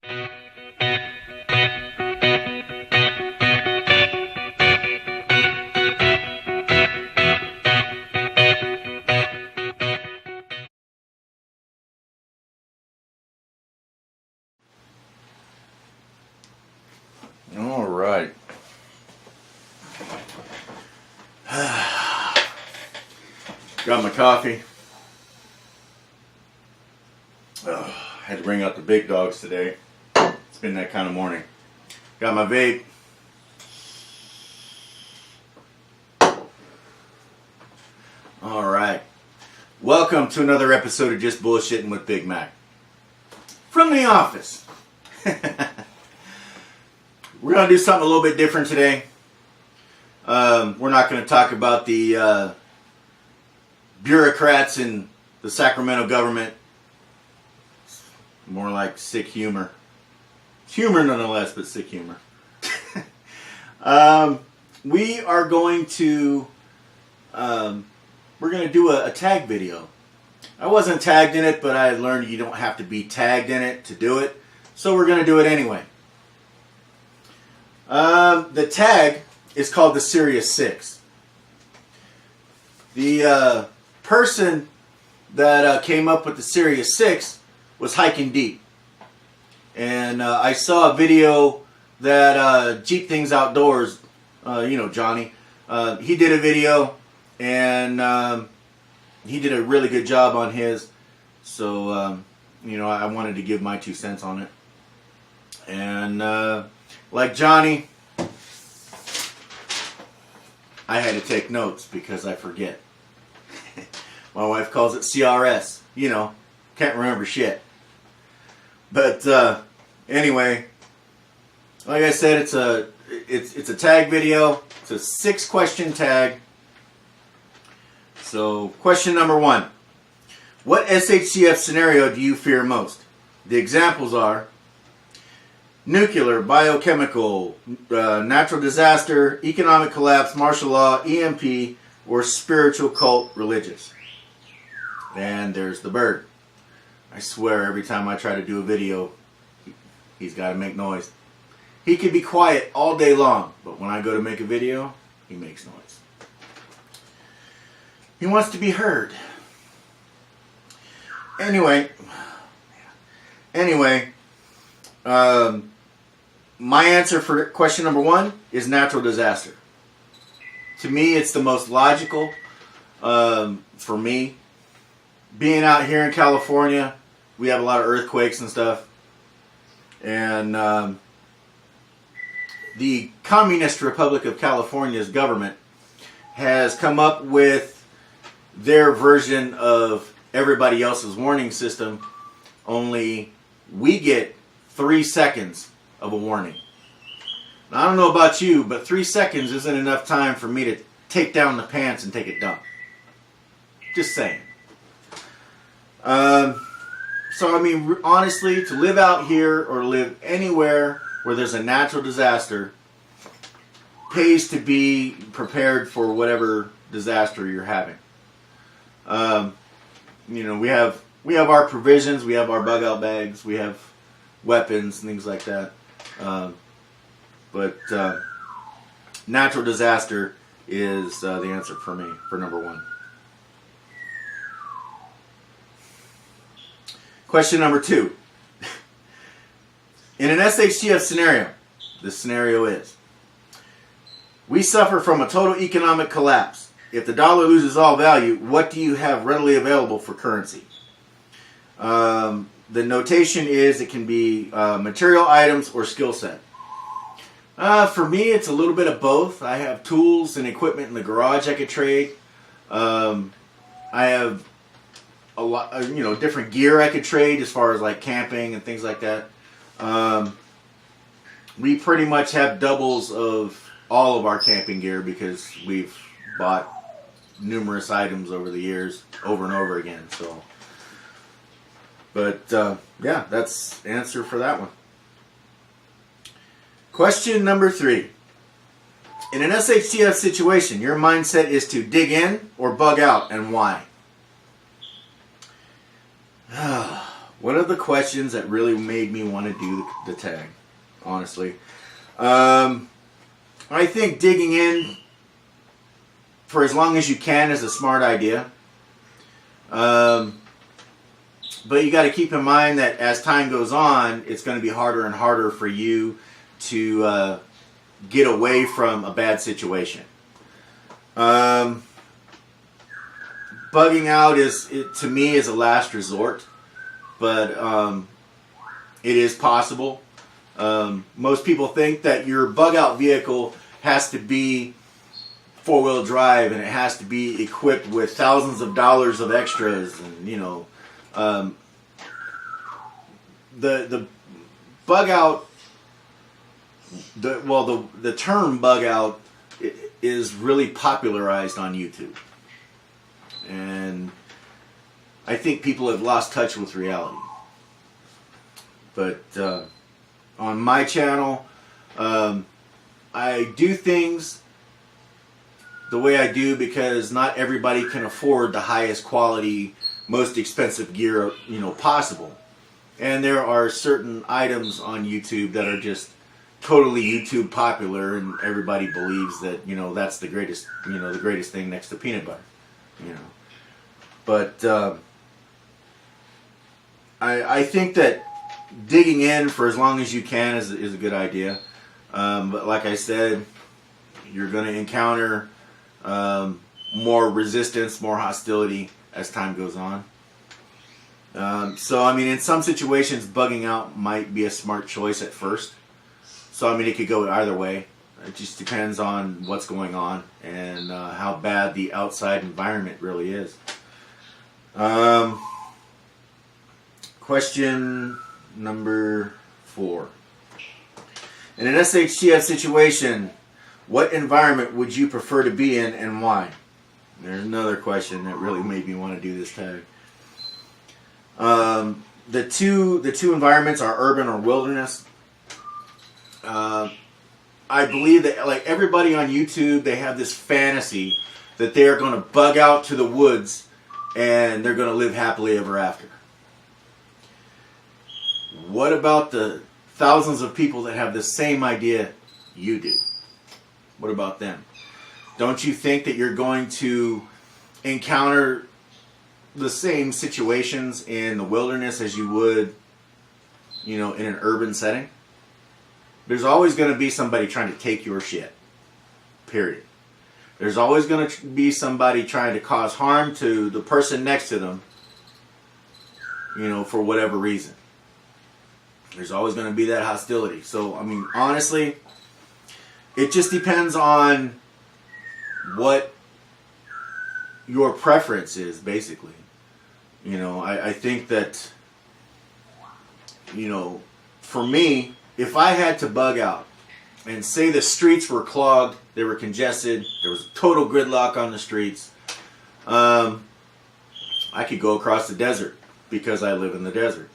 All right. Got my coffee. Had to bring out the big dogs today. It's been that kind of morning. Got my vape. All right. Welcome to another episode of Just Bullshitting with Big Mac. From the office. We're going to do something a little bit different today. We're not going to talk about the bureaucrats in the Sacramento government. More like sick humor. Humor nonetheless, but sick humor. We are going to we're going to do a tag video. I wasn't tagged in it, but I learned you don't have to be tagged in it to do it. So we're going to do it anyway. The tag is called the Serious Six. The person that came up with the Serious Six was hiking deep. And I saw a video that Jeep Things Outdoors, Johnny, he did a video and he did a really good job on his. So, I wanted to give my 2 cents on it. And like Johnny, I had to take notes because I forget. My wife calls it CRS. Can't remember shit. But anyway, like I said, it's a tag video. It's a 6-question tag. So question number 1. What SHTF scenario do you fear most? The examples are nuclear, biochemical, natural disaster, economic collapse, martial law, EMP, or spiritual cult religious. And there's the bird. I swear every time I try to do a video, he's got to make noise. He can be quiet all day long, but when I go to make a video, he makes noise. He wants to be heard. Anyway, my answer for question number 1 is natural disaster. To me, it's the most logical for me. Being out here in California, we have a lot of earthquakes and stuff. And the Communist Republic of California's government has come up with their version of everybody else's warning system, only we get 3 seconds of a warning. Now, I don't know about you, but 3 seconds isn't enough time for me to take down the pants and take a dump. Just saying. So, honestly, to live out here or live anywhere where there's a natural disaster pays to be prepared for whatever disaster you're having. We have our provisions, we have our bug out bags, we have weapons and things like that. But natural disaster is the answer for me, for number 1. Question number 2. In an SHTF scenario, this scenario is, we suffer from a total economic collapse. If the dollar loses all value, what do you have readily available for currency? The notation is it can be material items or skill set. For me, it's a little bit of both. I have tools and equipment in the garage I could trade. I have a lot, different gear I could trade as far as like camping and things like that. We pretty much have doubles of all of our camping gear because we've bought numerous items over the years, over and over again. So, but yeah, that's the answer for that one. Question number 3. In an SHTF situation, your mindset is to dig in or bug out, and why? one of the questions that really made me want to do the tag, honestly. I think digging in for as long as you can is a smart idea. But you got to keep in mind that as time goes on, it's going to be harder and harder for you to get away from a bad situation. Bugging out to me is a last resort, but it is possible. Most people think that your bug out vehicle has to be four-wheel drive and it has to be equipped with thousands of dollars of extras, and the bug out, the term bug out is really popularized on YouTube, and I think people have lost touch with reality. But on my channel, I do things the way I do because not everybody can afford the highest quality, most expensive gear possible. And there are certain items on YouTube that are just totally YouTube popular, and everybody believes that that's the greatest thing next to peanut butter. But I think that digging in for as long as you can is a good idea. But like I said, you're going to encounter more resistance, more hostility as time goes on. So I mean, in some situations, bugging out might be a smart choice at first. So I mean, it could go either way. It just depends on what's going on and how bad the outside environment really is. Question number 4. In an shtf situation, what environment would you prefer to be in and why? There's another question that really made me want to do this tag. The two environments are urban or wilderness. I believe that, like everybody on YouTube, they have this fantasy that they are going to bug out to the woods and they're going to live happily ever after. What about the thousands of people that have the same idea you do? What about them? Don't you think that you're going to encounter the same situations in the wilderness as you would, in an urban setting? There's always going to be somebody trying to take your shit. Period. There's always going to be somebody trying to cause harm to the person next to them, for whatever reason. There's always going to be that hostility. So, I mean, honestly, it just depends on what your preference is, basically. I think that, for me, if I had to bug out and say the streets were clogged, they were congested, there was total gridlock on the streets, I could go across the desert because I live in the desert.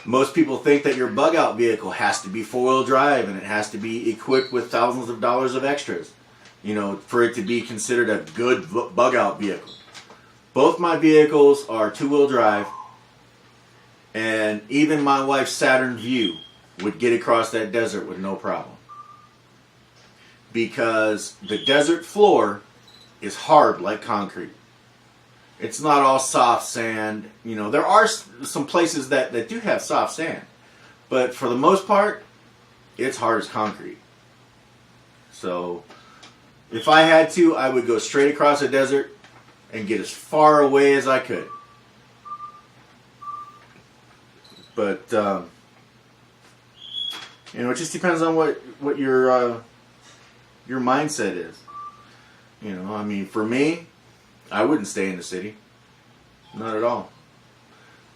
Most people think that your bug out vehicle has to be four-wheel drive and it has to be equipped with thousands of dollars of extras, for it to be considered a good bug out vehicle. Both my vehicles are two-wheel drive, and even my wife's Saturn Vue would get across that desert with no problem. Because the desert floor is hard like concrete. It's not all soft sand. There are some places that do have soft sand. But for the most part, it's hard as concrete. So, if I had to, I would go straight across the desert and get as far away as I could. But, it just depends on what your mindset is. I mean, for me, I wouldn't stay in the city. Not at all.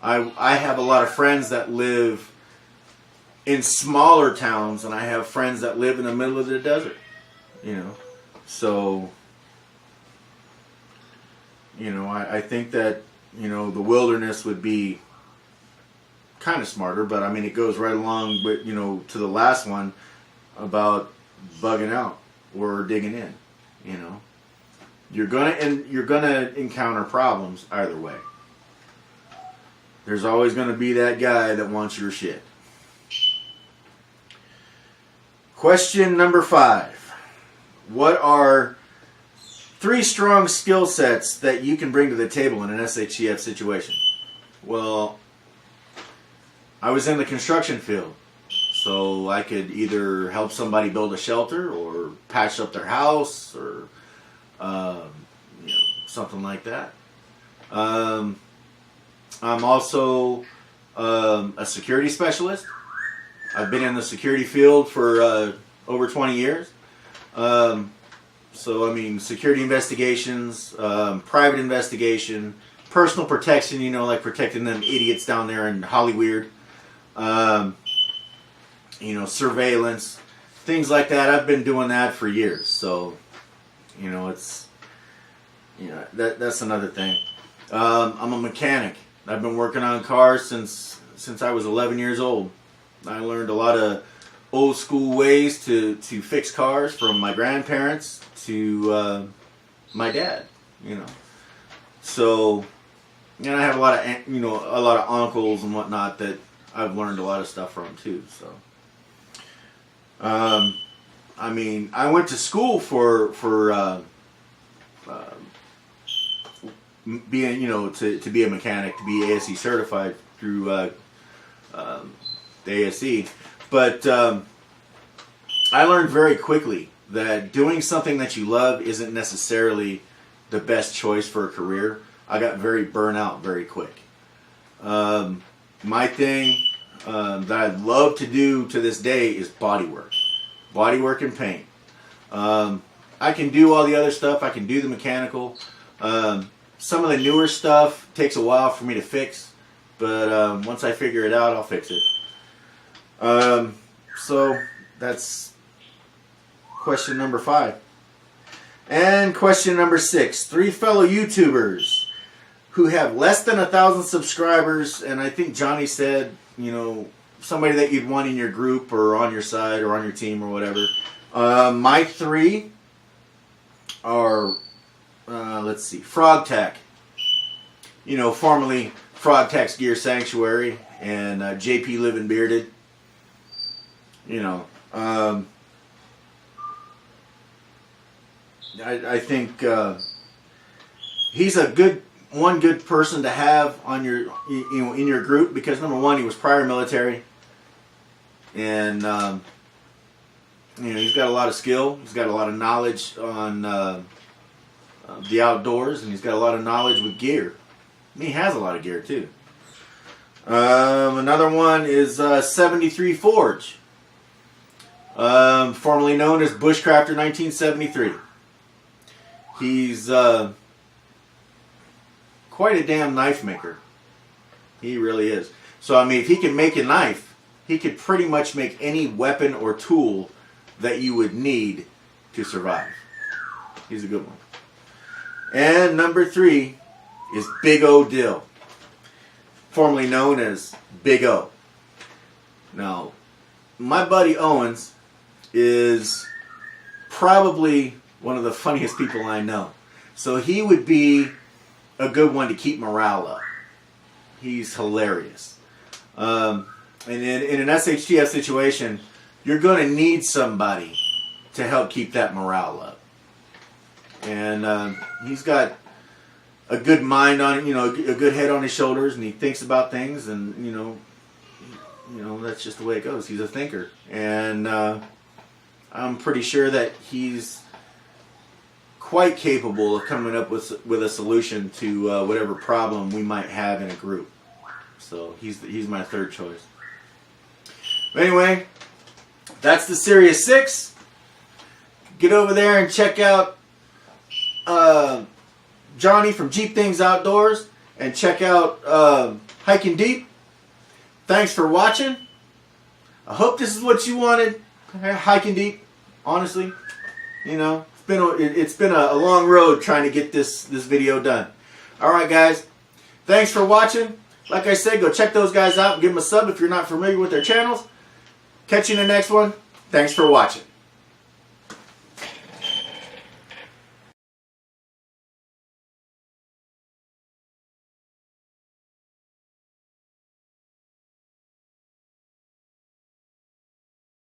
I have a lot of friends that live in smaller towns, and I have friends that live in the middle of the desert. So, I think that, the wilderness would be kind of smarter, but I mean, it goes right along with, to the last one about bugging out or digging in. You're gonna encounter problems either way. There's always going to be that guy that wants your shit. Question number 5. What are 3 strong skill sets that you can bring to the table in an shtf situation? Well, I was in the construction field, so I could either help somebody build a shelter or patch up their house or something like that. I'm also a security specialist. I've been in the security field for over 20 years. So, I mean, security investigations, private investigation, personal protection, like protecting them idiots down there in Hollywood. Surveillance, things like that. I've been doing that for years. So, it's, that's another thing. I'm a mechanic. I've been working on cars since I was 11 years old. I learned a lot of old school ways to fix cars from my grandparents to my dad. So, and I have a lot of uncles and whatnot that I've learned a lot of stuff from too. So, I mean, I went to school for being, to be a mechanic, to be ASE certified through the ASE. But I learned very quickly that doing something that you love isn't necessarily the best choice for a career. I got very burnt out very quick. My thing that I love to do to this day is bodywork. Bodywork and paint. I can do all the other stuff. I can do the mechanical. Some of the newer stuff takes a while for me to fix, but once I figure it out, I'll fix it. So that's question number 5. And question number 6. 3 fellow YouTubers who have less than 1,000 subscribers, and I think Johnny said, somebody that you'd want in your group or on your side or on your team or whatever. My 3 are, let's see, Frogtech. Formerly Frogtech's Gear Sanctuary, and JP Living Bearded. I think he's a good person to have on your in your group, because number 1, he was prior military, and he's got a lot of skill. He's got a lot of knowledge on the outdoors, and he's got a lot of knowledge with gear. He has a lot of gear too. Another one is 73 Forge, formerly known as Bushcrafter 1973. He's quite a damn knife maker. He really is. So, I mean, if he can make a knife, he could pretty much make any weapon or tool that you would need to survive. He's a good one. And number 3 is Big O Dill, formerly known as Big O. Now, my buddy Owens is probably one of the funniest people I know. So he would be a good one to keep morale up. He's hilarious. And in an SHTF situation, you're going to need somebody to help keep that morale up. And he's got a good mind on it, a good head on his shoulders, and he thinks about things, and that's just the way it goes. He's a thinker, and I'm pretty sure that he's quite capable of coming up with a solution to whatever problem we might have in a group. So he's my 3rd choice. But anyway, that's the Series 6. Get over there and check out Johnny from Jeep Things Outdoors, and check out Hiking Deep. Thanks for watching. I hope this is what you wanted. Hiking Deep, honestly, it's been a long road trying to get this video done. All right, guys, thanks for watching. Like I said, go check those guys out and give them a sub if you're not familiar with their channels. Catch you in the next one. Thanks for watching.